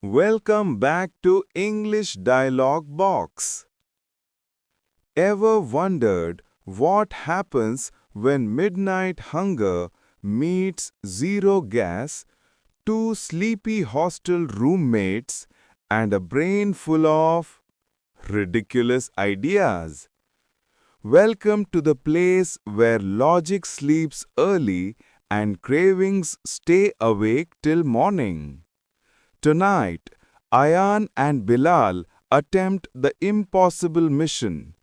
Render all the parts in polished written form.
Welcome back to English Dialogue Box. Ever wondered what happens when midnight hunger meets zero gas, two sleepy hostel roommates, and a brain full of ridiculous ideas? Welcome to the place where logic sleeps early and cravings stay awake till morning. Tonight, Ayan and Bilal attempt the impossible mission: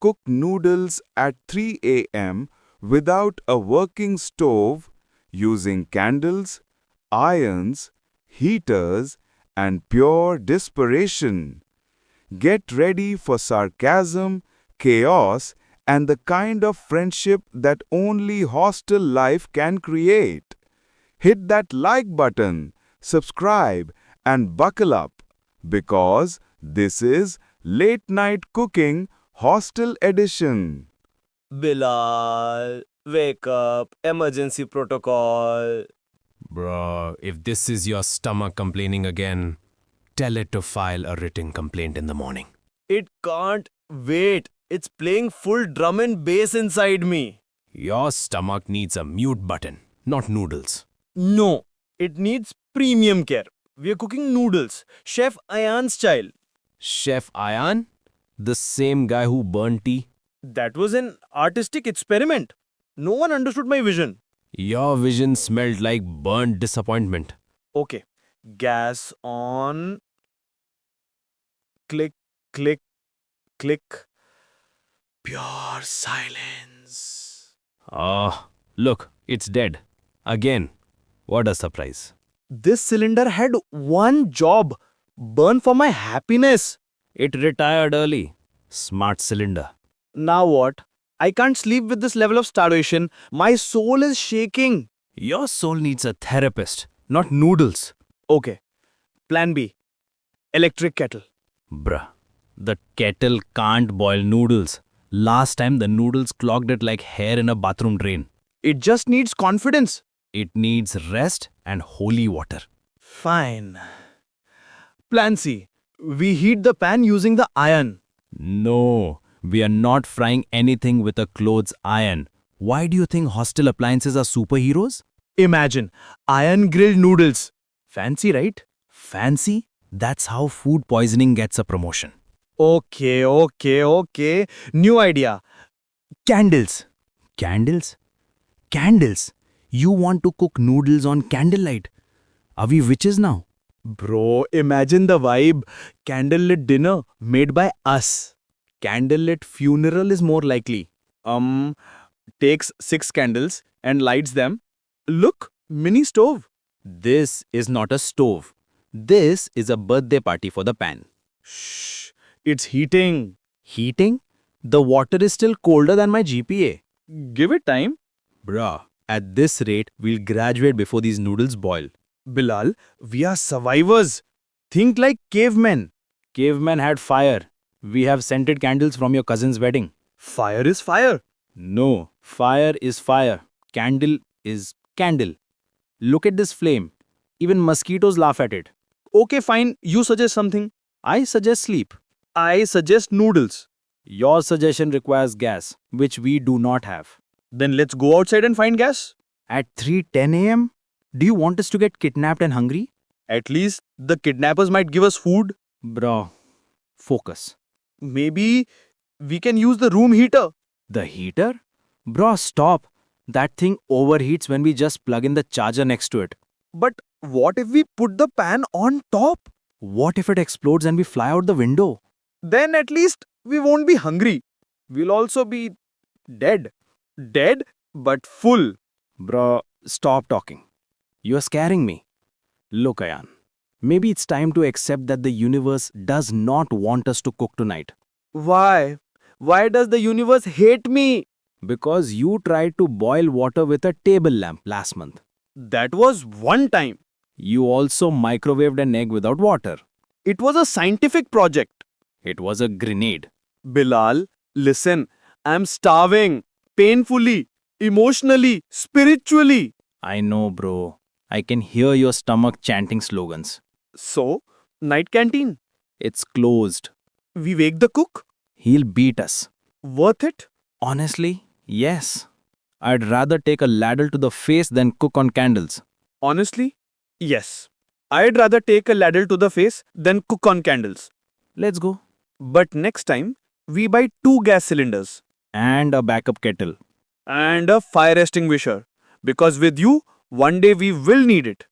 cook noodles at 3 a.m. without a working stove, using candles, irons, heaters, and pure desperation. Get ready for sarcasm, chaos, and the kind of friendship that only hostel life can create. Hit that like button, subscribe, and buckle up, because this is Late Night Cooking Hostel Edition. Bilal, wake up, emergency protocol. Bruh, if this is your stomach complaining again, tell it to file a written complaint in the morning. It can't wait. It's playing full drum and bass inside me. Your stomach needs a mute button, not noodles. No, it needs premium care. We are cooking noodles, Chef Ayan style. Chef Ayan, the same guy who burned tea. That was an artistic experiment. No one understood my vision. Your vision smelled like burnt disappointment. Okay, gas on. Click, click, click. Pure silence. Ah, look, it's dead. Again. What a surprise. This cylinder had one job: burn for my happiness. It retired early. Smart cylinder. Now what? I can't sleep with this level of starvation. My soul is shaking. Your soul needs a therapist, not noodles. Okay. Plan B. Electric kettle. Bruh, the kettle can't boil noodles. Last time the noodles clogged it like hair in a bathroom drain. It just needs confidence. It needs rest and holy water. Fine. Plan C. We heat the pan using the iron. No, we are not frying anything with a clothes iron. Why do you think hostel appliances are superheroes? Imagine iron grilled noodles. Fancy, right? Fancy? That's how food poisoning gets a promotion. Okay. New idea. Candles. Candles? Candles? You want to cook noodles on candlelight? Are we witches now? Bro, imagine the vibe. Candlelit dinner made by us. Candlelit funeral is more likely. Takes 6 candles and lights them. Look, mini stove. This is not a stove. This is a birthday party for the pan. Shh, it's heating. Heating? The water is still colder than my GPA. Give it time. Bruh, at this rate, we'll graduate before these noodles boil. Bilal, we are survivors. Think like cavemen. Cavemen had fire. We have scented candles from your cousin's wedding. Fire is fire. No, fire is fire. Candle is candle. Look at this flame. Even mosquitoes laugh at it. Okay, fine. You suggest something. I suggest sleep. I suggest noodles. Your suggestion requires gas, which we do not have. Then let's go outside and find gas. At 3:10 a.m.? Do you want us to get kidnapped and hungry? At least the kidnappers might give us food. Bro, focus. Maybe we can use the room heater. The heater? Bro, stop. That thing overheats when we just plug in the charger next to it. But what if we put the pan on top? What if it explodes and we fly out the window? Then at least we won't be hungry. We'll also be dead. Dead, but full. Bro, stop talking. You're scaring me. Look, Ayan. Maybe it's time to accept that the universe does not want us to cook tonight. Why? Why does the universe hate me? Because you tried to boil water with a table lamp last month. That was one time. You also microwaved an egg without water. It was a scientific project. It was a grenade. Bilal, listen. I'm starving. Painfully. Emotionally. Spiritually. I know, bro. I can hear your stomach chanting slogans. So, Night canteen. It's closed. We wake the cook. He'll beat us. Worth it? Honestly, yes. I'd rather take a ladle to the face than cook on candles. Honestly, yes. I'd rather take a ladle to the face than cook on candles. Let's go. But next time, we buy 2 gas cylinders And a backup kettle. and a fire extinguisher. Because with you, one day we will need it.